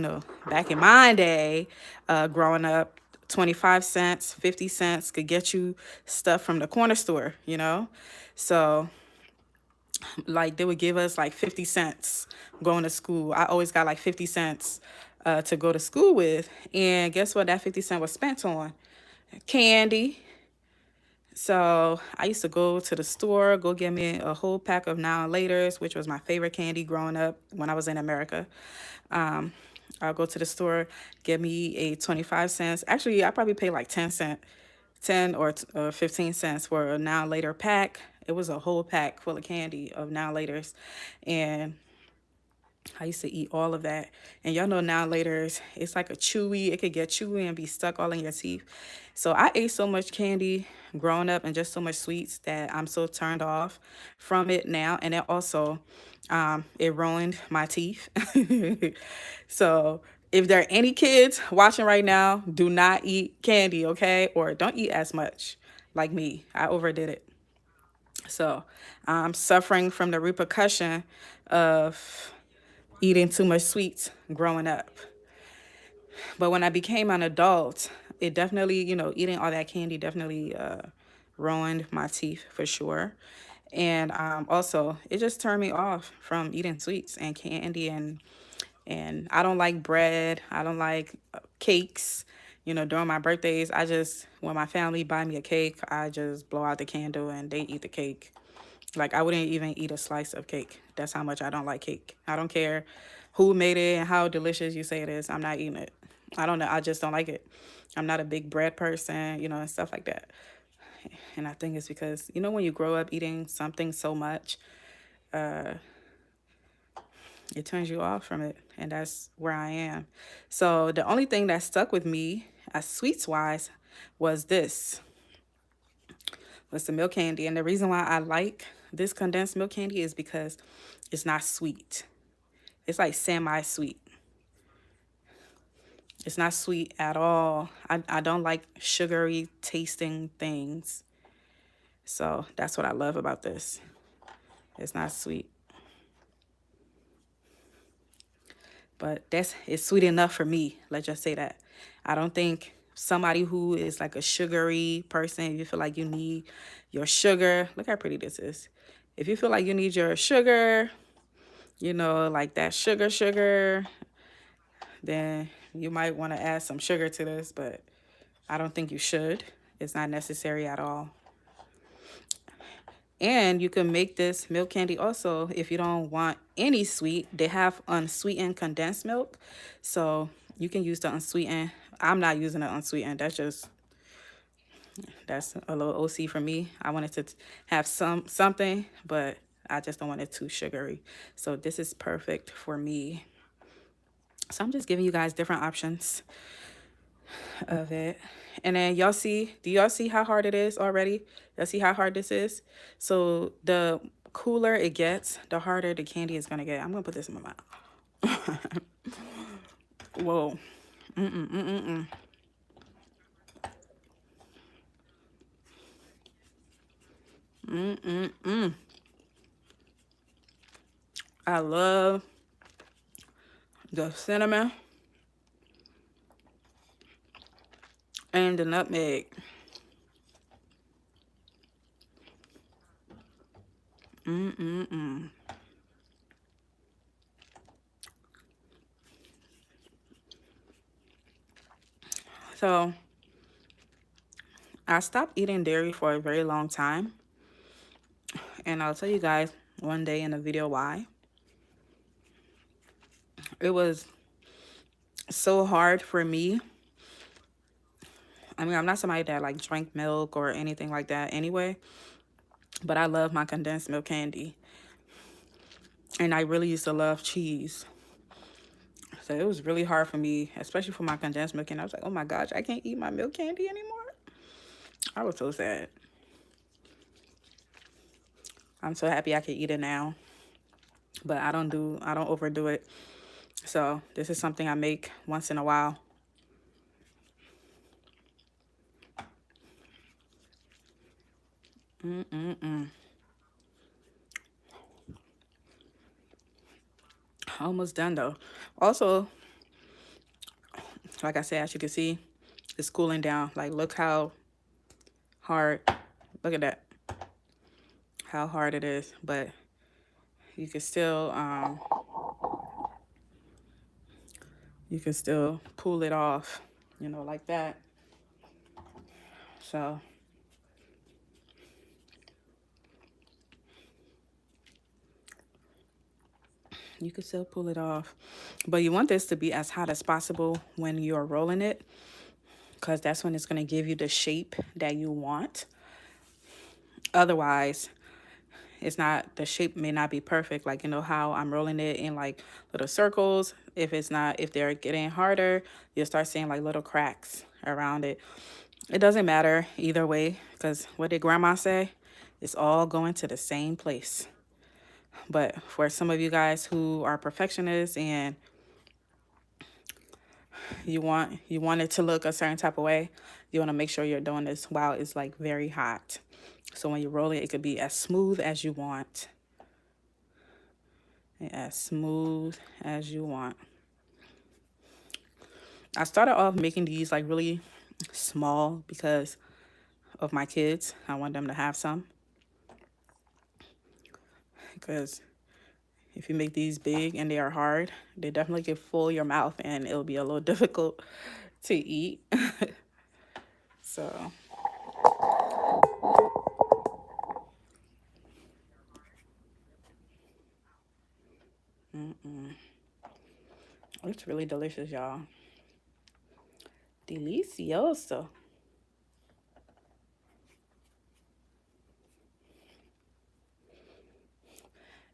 back in my day, growing up, 25 cents, 50 cents could get you stuff from the corner store. So like they would give us like 50 cents going to school. I always got like 50 cents to go to school with. And guess what? That 50 cent was spent on candy. So I used to go to the store, go get me a whole pack of Now and Laters, which was my favorite candy growing up when I was in America. Um, I'll go to the store, get me a 25 cents. Actually, I probably paid like 10 cent, 10 or 15 cents for a Now and Later pack. It was a whole pack full of candy of Now and Laters. And I used to eat all of that. And y'all know Now and Laters, it's like a chewy, it could get chewy and be stuck all in your teeth. So I ate so much candy growing up and just so much sweets that I'm so turned off from it now. And then also, it ruined my teeth. So if there are any kids watching right now, do not eat candy, okay? Or don't eat as much like me. I overdid it. So I'm suffering from the repercussion of eating too much sweets growing up. But when I became an adult, it definitely, eating all that candy definitely ruined my teeth for sure. And also, it just turned me off from eating sweets and candy, and I don't like bread. I don't like cakes. During my birthdays, when my family buy me a cake, I just blow out the candle and they eat the cake. Like, I wouldn't even eat a slice of cake. That's how much I don't like cake. I don't care who made it and how delicious you say it is. I'm not eating it. I don't know. I just don't like it. I'm not a big bread person, and stuff like that. And I think it's because, when you grow up eating something so much, it turns you off from it. And that's where I am. So the only thing that stuck with me, as sweets wise, was this was the milk candy. And the reason why I like this condensed milk candy is because it's not sweet. It's like semi-sweet. It's not sweet at all. I don't like sugary tasting things. So that's what I love about this. It's not sweet. But it's sweet enough for me. Let's just say that. I don't think somebody who is like a sugary person, you feel like you need your sugar. Look how pretty this is. If you feel like you need your sugar, like that sugar, then you might want to add some sugar to this, but I don't think you should. It's not necessary at all. And you can make this milk candy also if you don't want any sweet. They have unsweetened condensed milk. So you can use the unsweetened. I'm not using the unsweetened. That's a little OC for me. I wanted to have something, but I just don't want it too sugary. So this is perfect for me. So I'm just giving you guys different options of it. And then do y'all see how hard it is already? Y'all see how hard this is? So the cooler it gets, the harder the candy is gonna get. I'm gonna put this in my mouth. Whoa. Mm-mm-mm. I love the cinnamon and the nutmeg. Mm-mm-mm. So I stopped eating dairy for a very long time. And I'll tell you guys one day in the video why. It was so hard for me. I mean, I'm not somebody that like drank milk or anything like that anyway, but I love my condensed milk candy. And I really used to love cheese. So it was really hard for me, especially for my condensed milk. And I was like, oh my gosh, I can't eat my milk candy anymore. I was so sad. I'm so happy I can eat it now. But I don't overdo it. So this is something I make once in a while. Mm-mm-mm. Almost done though. Also, like I said, as you can see, it's cooling down. Like, look how hard, look at that, how hard it is. But you can still, pull it off, you know, like that. So you can still pull it off. But you want this to be as hot as possible when you're rolling it, because that's when it's going to give you the shape that you want. Otherwise, it's not, the shape may not be perfect. Like, you know how I'm rolling it in like little circles. If they're getting harder, you'll start seeing like little cracks around it. It doesn't matter either way, because what did grandma say? It's all going to the same place. But for some of you guys who are perfectionists and you want it to look a certain type of way, you want to make sure you're doing this while it's like very hot. So when you roll it, it could be as smooth as you want. As smooth as you want. I started off making these like really small because of my kids. I want them to have some. Because if you make these big and they are hard, they definitely can fill your mouth and it'll be a little difficult to eat. So it's really delicious, y'all. Delicioso.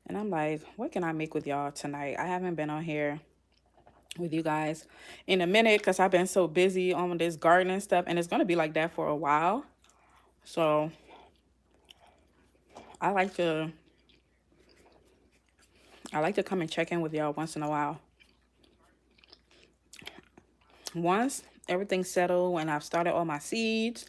And I'm like, what can I make with y'all tonight? I haven't been on here with you guys in a minute because I've been so busy on this gardening stuff, and it's going to be like that for a while. So I like to come and check in with y'all once in a while. Once everything's settled and I've started all my seeds,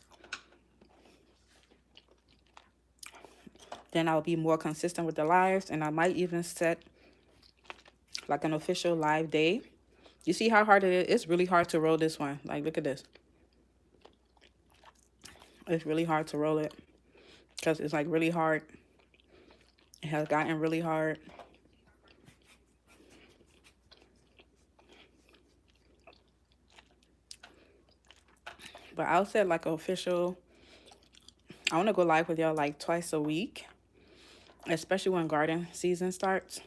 then I'll be more consistent with the lives, and I might even set like an official live day. You see how hard it is? It's really hard to roll this one. Like, look at this. It's really hard to roll it because it's like really hard. It has gotten really hard. But I'll set like an official, I want to go live with y'all like twice a week, especially when garden season starts.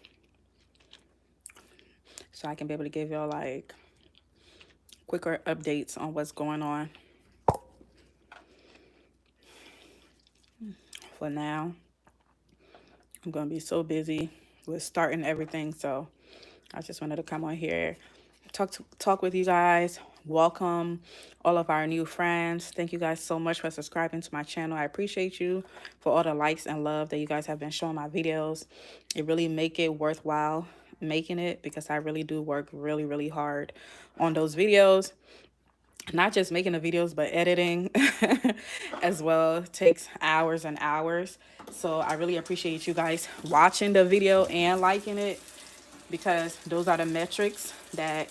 So I can be able to give y'all like quicker updates on what's going on. For now, I'm going to be so busy with starting everything. So I just wanted to come on here, talk with you guys. Welcome all of our new friends. Thank you guys so much for subscribing to my channel. I appreciate you for all the likes and love that you guys have been showing my videos. It really make it worthwhile making it, because I really do work really hard on those videos. not just making the videos, but editing as well takes hours and hours. So I really appreciate you guys watching the video and liking it, because those are the metrics that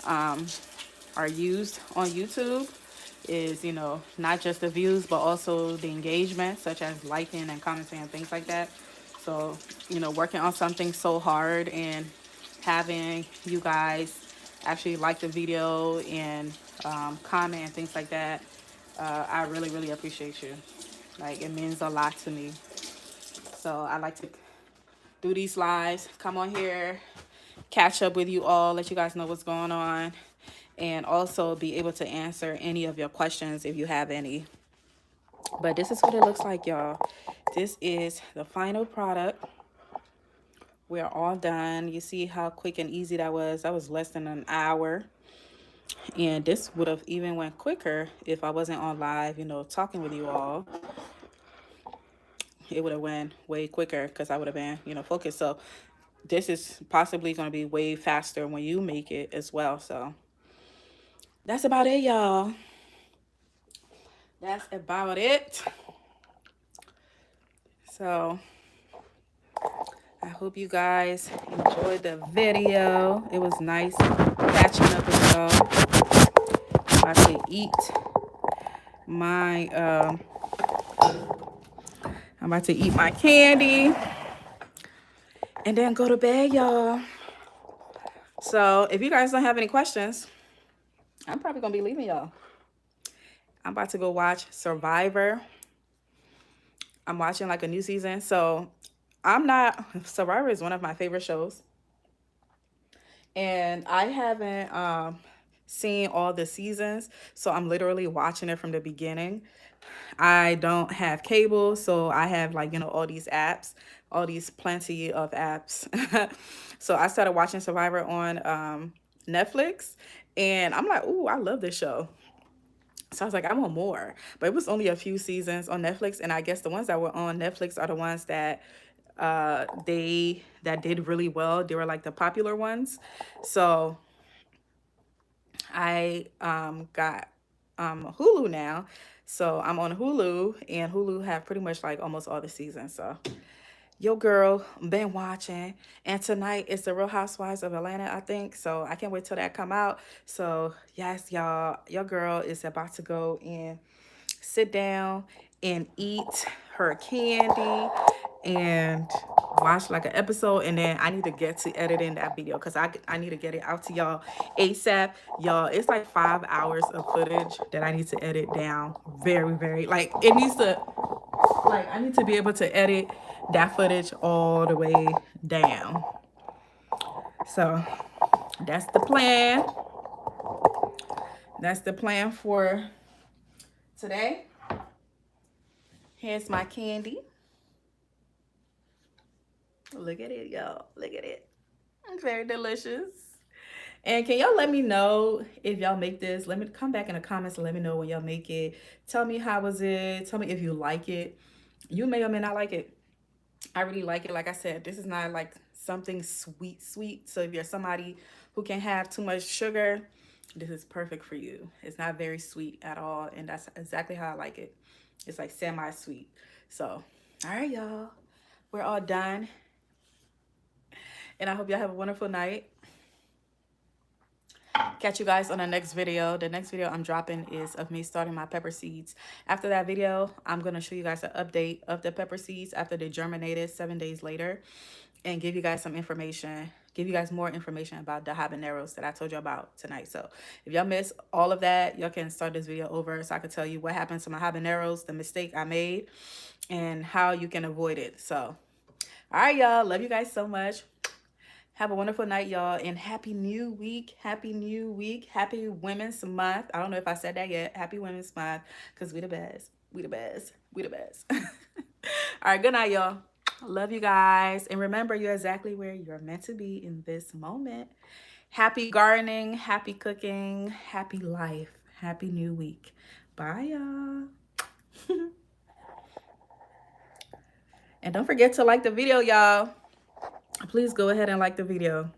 are used on YouTube. Is, you know, not just the views, but also the engagement, such as liking and commenting and things like that. So, you know, working on something so hard and having you guys actually like the video and comment and things like that, I really, really appreciate you. Like, it means a lot to me. So I like to do these lives, come on here, catch up with you all, let you guys know what's going on, and also be able to answer any of your questions if you have any. But this is what it looks like, y'all. This is the final product. We're all done. You see how quick and easy that was? That was less than an hour. And this would have even went quicker if I wasn't on live, you know, talking with you all. It would have went way quicker because I would have been, you know, focused. So this is possibly going to be way faster when you make it as well. So that's about it, y'all. That's about it. So I hope you guys enjoyed the video. It was nice catching up with y'all. I'm about to eat my I'm about to eat my candy and then go to bed, y'all. So if you guys don't have any questions, I'm probably gonna be leaving y'all. I'm about to go watch Survivor. I'm watching like a new season. So Survivor is one of my favorite shows. And I haven't seen all the seasons. So I'm literally watching it from the beginning. I don't have cable, so I have, like, you know, all these apps, all these plenty of apps. So I started watching Survivor on Netflix, and I'm like, ooh, I love this show. So I was like, I want more. But it was only a few seasons on Netflix, and I guess the ones that were on Netflix are the ones that that did really well. They were like the popular ones. So I got Hulu now. So I'm on Hulu, and Hulu have pretty much like almost all the seasons. So your girl been watching, and tonight is the Real Housewives of Atlanta, I think. So I can't wait till that come out. So yes, y'all, your girl is about to go and sit down and eat her candy and watch like an episode, and then I need to get to editing that video because I need to get it out to y'all ASAP. Y'all, it's like 5 hours of footage that I need to edit down. Very, very, like, it needs to, like, I need to be able to edit that footage all the way down. So that's the plan. That's the plan for today. Here's my candy. Look at it, y'all. Look at it. It's very delicious. And can y'all let me know if y'all make this? Let me come back in the comments and let me know when y'all make it. Tell me how was it. Tell me if you like it. You may or may not like it. I really like it. Like I said, this is not like something sweet, sweet. So if you're somebody who can have too much sugar, this is perfect for you. It's not very sweet at all. And that's exactly how I like it. It's like semi-sweet. So, all right, y'all. We're all done. And I hope y'all have a wonderful night. Catch you guys on the next video. The next video I'm dropping is of me starting my pepper seeds. After that video, I'm going to show you guys an update of the pepper seeds after they germinated 7 days later, and give you guys some information, give you guys more information about the habaneros that I told you about tonight. So if y'all miss all of that, y'all can start this video over so I can tell you what happened to my habaneros, the mistake I made, and how you can avoid it. So, all right, y'all. Love you guys so much. Have a wonderful night, y'all, and happy new week. Happy new week. Happy Women's Month. I don't know if I said that yet. Happy Women's Month, because we the best. We the best. We the best. All right, good night, y'all. Love you guys. And remember, you're exactly where you're meant to be in this moment. Happy gardening, happy cooking, happy life, happy new week. Bye, y'all. And don't forget to like the video, y'all. Please go ahead and like the video.